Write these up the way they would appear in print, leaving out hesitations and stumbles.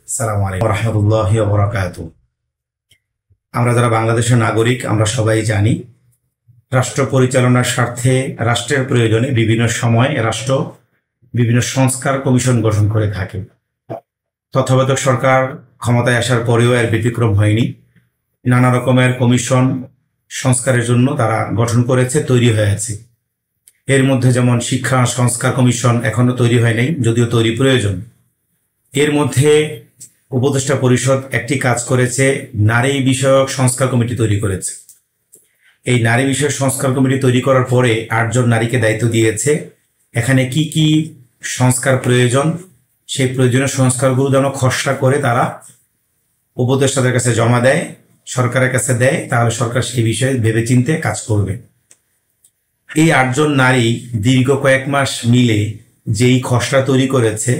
আসসালামু আলাইকুম ওয়া রাহমাতুল্লাহি ওয়া বারাকাতুহু। আমরা যারা বাংলাদেশের নাগরিক আমরা সবাই জানি রাষ্ট্র পরিচালনার স্বার্থে রাষ্ট্রের প্রয়োজনে বিভিন্ন সময় রাষ্ট্র বিভিন্ন সংস্কার কমিশন গঠন করে থাকে। তত্ত্বাবধায়ক সরকার ক্ষমতায় আসার পরেও এর ব্যতিক্রম হয়নি। নানা রকমের কমিশন সংস্কারের জন্য তারা গঠন করেছে, তৈরি হয়েছে। এর মধ্যে যেমন শিক্ষা সংস্কার কমিশন এখনো তৈরি হয় নাই, যদিও তৈরি প্রয়োজন। এর মধ্যে উপদেষ্টা পরিষদ একটি কাজ করেছে, নারী বিষয়ক সংস্কার কমিটি তৈরি করেছে। এই নারী বিষয়ক সংস্কার কমিটি তৈরি করার পরে 8 জন নারীকে দায়িত্ব দিয়েছে এখানে কি কি সংস্কার প্রয়োজন, সেই প্রয়োজনীয় সংস্কারগুলো যেন খসড়া করে তারা উপদেষ্টাদের কাছে জমা দেয়, সরকারের কাছে দেয়, তাহলে সরকার সেই বিষয়ে ভেবেচিন্তে কাজ করবে। এই 8 জন নারী দীর্ঘ কয়েক মাস মিলে যেই খসড়া তৈরি করেছে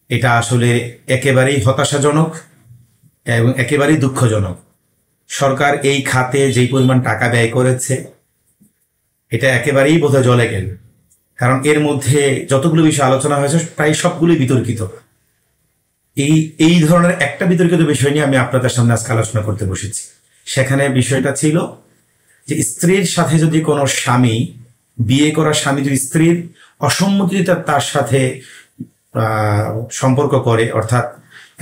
এটা আসলে একেবারেই হতাশাজনক এবং একেবারেই দুঃখজনক। সরকার এই খাতে যেই পরিমাণ টাকা ব্যয় করেছে এটা একেবারেই বোধহয় জলে গেল, কারণ এর মধ্যে যতগুলো বিষয় আলোচনা হয়েছে প্রায় সবগুলোই বিতর্কিত। এই ধরনের একটা বিতর্কিত বিষয় নিয়ে আমি আপনাদের সামনে আজকে আলোচনা করতে বসেছি। সেখানে বিষয়টা ছিল যে স্ত্রীর সাথে যদি কোনো স্বামী, বিয়ে করা স্বামী যদি স্ত্রীর অসম্মতিতে তার সাথে সম্পর্ক করে, অর্থাৎ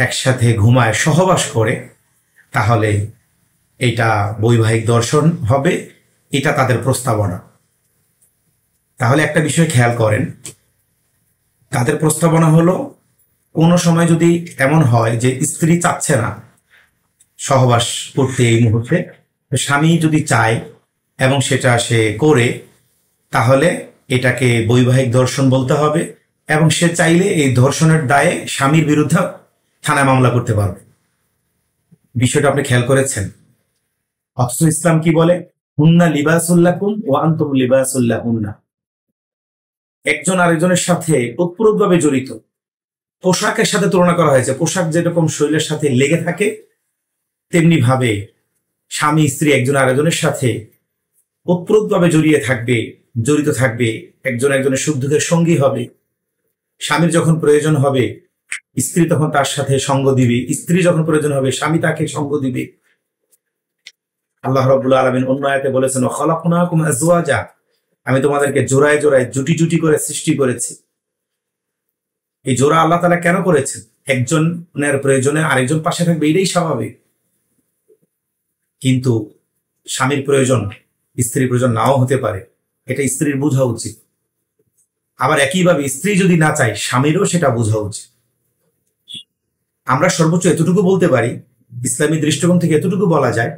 একসাথে ঘুমায়, সহবাস করে, তাহলে এটা বৈবাহিক দর্শন হবে। এটা তাদের প্রস্তাবনা। তাহলে একটা বিষয় খেয়াল করেন, তাদের প্রস্তাবনা হলো কোনো সময় যদি এমন হয় যে স্ত্রী চাচ্ছে না সহবাস করতে এই মুহূর্তে, স্বামী যদি চায় এবং সেটা সে করে, তাহলে এটাকে বৈবাহিক দর্শন বলতে হবে এবং সে চাইলে এই ধর্ষণের দায়ে স্বামীর বিরুদ্ধে থানায় মামলা করতে পারবে। বিষয়টা আপনি খেয়াল করেছেন? অথচ ইসলাম কি বলে? হুন্না লিবাসুল্লাকুম ওয়া আনতুম লিবাসুল্লাহুন্না। একজন আরেকজনের সাথে ওতপ্রোতভাবে জড়িত। পোশাকের সাথে তুলনা করা হয়েছে। পোশাক যেরকম শরীরের সাথে লেগে থাকে, তেমনি ভাবে স্বামী স্ত্রী একজন আরেকজনের সাথে ওতপ্রোতভাবে জড়িত থাকবে, একজন একজনের সুখ দুঃখের সঙ্গী হবে। স্বামীর যখন প্রয়োজন হবে স্ত্রী তখন তার সাথে সঙ্গ দিবে, স্ত্রী যখন প্রয়োজন হবে স্বামী তাকে সঙ্গ দিবে। আল্লাহ রাব্বুল আলামিন অন্য আয়াতে বলেছেন, খালাকনাকুম আজওয়াজা, আমি তোমাদেরকে জোড়ায় জোড়ায় জুটি জুটি করে সৃষ্টি করেছি। এই জোড়া আল্লাহ তাআলা কেন করেছেন? একজনের প্রয়োজনে আরেকজন পাশে থাকবে, এটাই স্বাভাবিক। কিন্তু স্বামীর প্রয়োজন স্ত্রীর প্রয়োজন নাও হতে পারে, এটা স্ত্রীর বোঝা উচিত। আবার একইভাবে স্ত্রী যদি না চায় স্বামীরও সেটা বোঝা উচিত। আমরা সর্বোচ্চ এতটুকু বলতে পারি, ইসলামী দৃষ্টিকোণ থেকে এতটুকু বলা যায়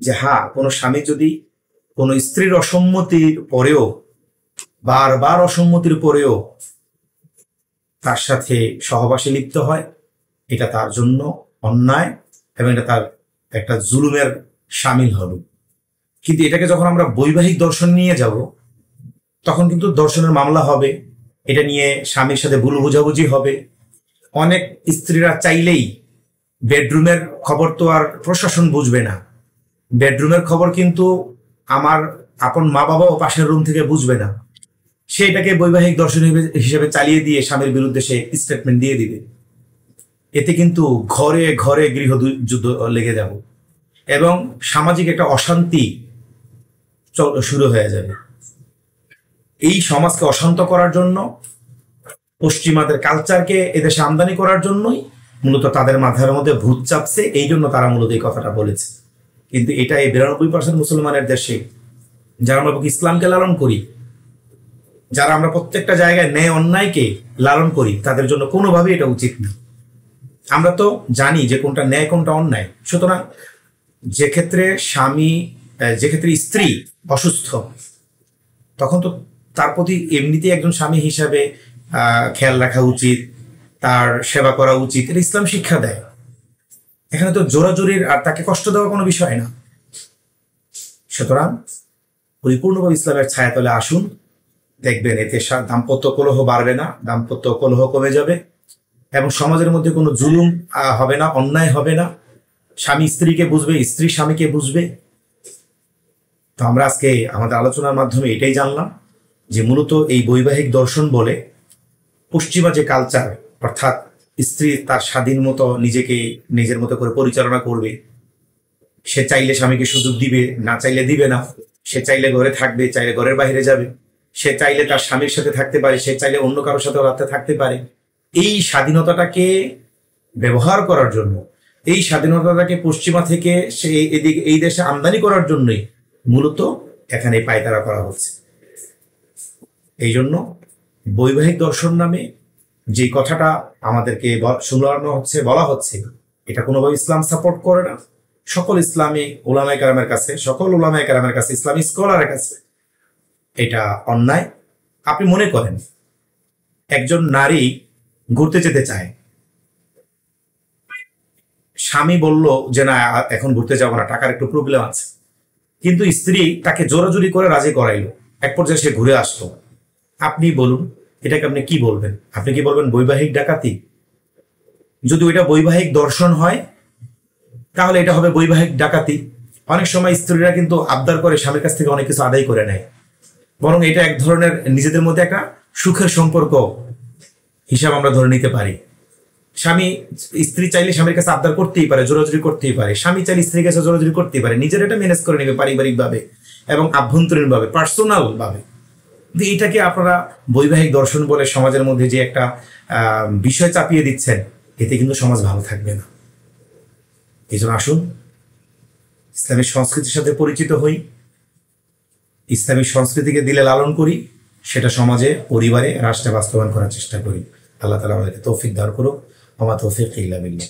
যে হ্যাঁ, কোনো স্বামী যদি কোনো স্ত্রীর অসম্মতির পরেও, বারবার অসম্মতির পরেও তার সাথে সহবাসে লিপ্ত হয়, এটা তার জন্য অন্যায় এবং এটা তার একটা জুলুমের শামিল হবে। কিন্তু এটাকে যখন আমরা বৈবাহিক দর্শন নিয়ে যাব, তখন কিন্তু দর্শনের মামলা হবে, এটা নিয়ে স্বামীর সাথে ভুল বোঝাবুঝি হবে। অনেক স্ত্রীরা চাইলেই বেডরুমের খবর তো আর প্রশাসন বুঝবে না, বেডরুমের খবর কিন্তু আমার আপন মা বাবাও পাশের রুম থেকে বুঝবে না। সে এটাকে বৈবাহিক দর্শন হিসেবে চালিয়ে দিয়ে স্বামীর বিরুদ্ধে সে স্টেটমেন্ট দিয়ে দিবে। এতে কিন্তু ঘরে ঘরে গৃহযুদ্ধ লেগে যাব এবং সামাজিক একটা অশান্তি শুরু হয়ে যাবে। এই সমাজকে অশান্ত করার জন্য, পশ্চিমাদের কালচারকে এদেশে আমদানি করার জন্যই মূলত তাদের মাথার মধ্যে ভূত চাপছে। এই জন্য তারা মূলত এই কথাটা বলেছে। কিন্তু এটা এই 92% মুসলমানের দেশে, যারা আমরা ইসলামকে লালন করি, যারা আমরা প্রত্যেকটা জায়গায় ন্যায় অন্যায়কে লালন করি, তাদের জন্য কোনোভাবেই এটা উচিত না। আমরা তো জানি যে কোনটা ন্যায় কোনটা অন্যায়। সুতরাং যে ক্ষেত্রে স্ত্রী অসুস্থ, তখন তো তার প্রতি এমনিতেই একজন স্বামী হিসাবে খেয়াল রাখা উচিত, তার সেবা করা উচিত। এটা ইসলাম শিক্ষা দেয়। এখানে তো জোরাজোরির আর তাকে কষ্ট দেওয়ার কোনো বিষয় না। সুতরাং পরিপূর্ণভাবে ইসলামের ছায়াতলে আসুন, দেখবেন এতে দাম্পত্য কলহ বাড়বে না, দাম্পত্য কলহ কমে যাবে এবং সমাজের মধ্যে কোনো জুলুম হবে না, অন্যায় হবে না। স্বামী স্ত্রীকে বুঝবে, স্ত্রী স্বামীকে বুঝবে। তো আমরা আজকে আমাদের আলোচনার মাধ্যমে এটাই জানলাম যে মূলত এই বৈবাহিক দর্শন বলে পশ্চিমা যে কালচার, অর্থাৎ স্ত্রী তার স্বাধীন মতো নিজেকে নিজের মতো করে পরিচালনা করবে। সে চাইলে স্বামীকে সুযোগ দিবে, না চাইলে দিবে না। সে চাইলে ঘরে থাকবে, চাইলে ঘরের বাইরে যাবে। সে চাইলে তার স্বামীর সাথে থাকতে পারে, সে চাইলে অন্য কারোর সাথে রাতে থাকতে পারে। এই স্বাধীনতাটাকে ব্যবহার করার জন্য, এই স্বাধীনতাটাকে পশ্চিমা থেকে সে এদিকে এই দেশে আমদানি করার জন্যই মূলত এখানে পায়তারা করা হচ্ছে। এই জন্য বৈবাহিক দর্শন নামে যে কথাটা আমাদেরকে শোনানো হচ্ছে, বলা হচ্ছে, এটা কোনোভাবে ইসলাম সাপোর্ট করে না। সকল ইসলামী ওলামায়ে কেরামের কাছে, সকল ওলামায়ে কেরামের কাছে, ইসলামী স্কলারের কাছে এটা অন্যায়। আপনি মনে করেন একজন নারী ঘুরতে যেতে চায়, স্বামী বলল যে না এখন ঘুরতে যাবো না, টাকার একটু প্রবলেম আছে, কিন্তু স্ত্রী তাকে জোরাজুরি করে রাজি করাইলো, এক পর্যায়ে সে ঘুরে আসলো। আপনি বলুন এটাকে আপনি কি বলবেন? আপনি কি বলবেন বৈবাহিক ডাকাতি? যদি ওইটা বৈবাহিক দর্শন হয় তাহলে এটা হবে বৈবাহিক ডাকাতি। অনেক সময় স্ত্রীরা কিন্তু আবদার করে স্বামীর কাছ থেকে অনেক কিছু আদায় করে নেয়, বরং এটা এক ধরনের নিজেদের মধ্যে একটা সুখের সম্পর্ক হিসাব আমরা ধরে নিতে পারি। স্ত্রী চাইলে স্বামীর কাছে আবদার করতেই পারে, জোরাজুরি করতেই পারে, স্বামী চাইলে স্ত্রীর কাছে জোরাজুরি করতেই পারে, নিজের এটা ম্যানেজ করে নেবে পারিবারিক ভাবে এবং আভ্যন্তরীণ ভাবে, পার্সোনাল ভাবে। এটাকে আপনারা বৈবাহিক দর্শন বলে সমাজের মধ্যে যে একটা বিষয় চাপিয়ে দিচ্ছেন, এতে কিন্তু সমাজ ভালো থাকবে না। এই জন্য আসুন ইসলামী সংস্কৃতির সাথে পরিচিত হই, ইসলামী সংস্কৃতিকে দিলে লালন করি, সেটা সমাজে, পরিবারে, রাষ্ট্রে বাস্তবায়ন করার চেষ্টা করি। আল্লাহ তাআলা আমাদেরকে তৌফিক দান করুক। ওয়া মা তৌফিক ইল্লা বিল্লাহ।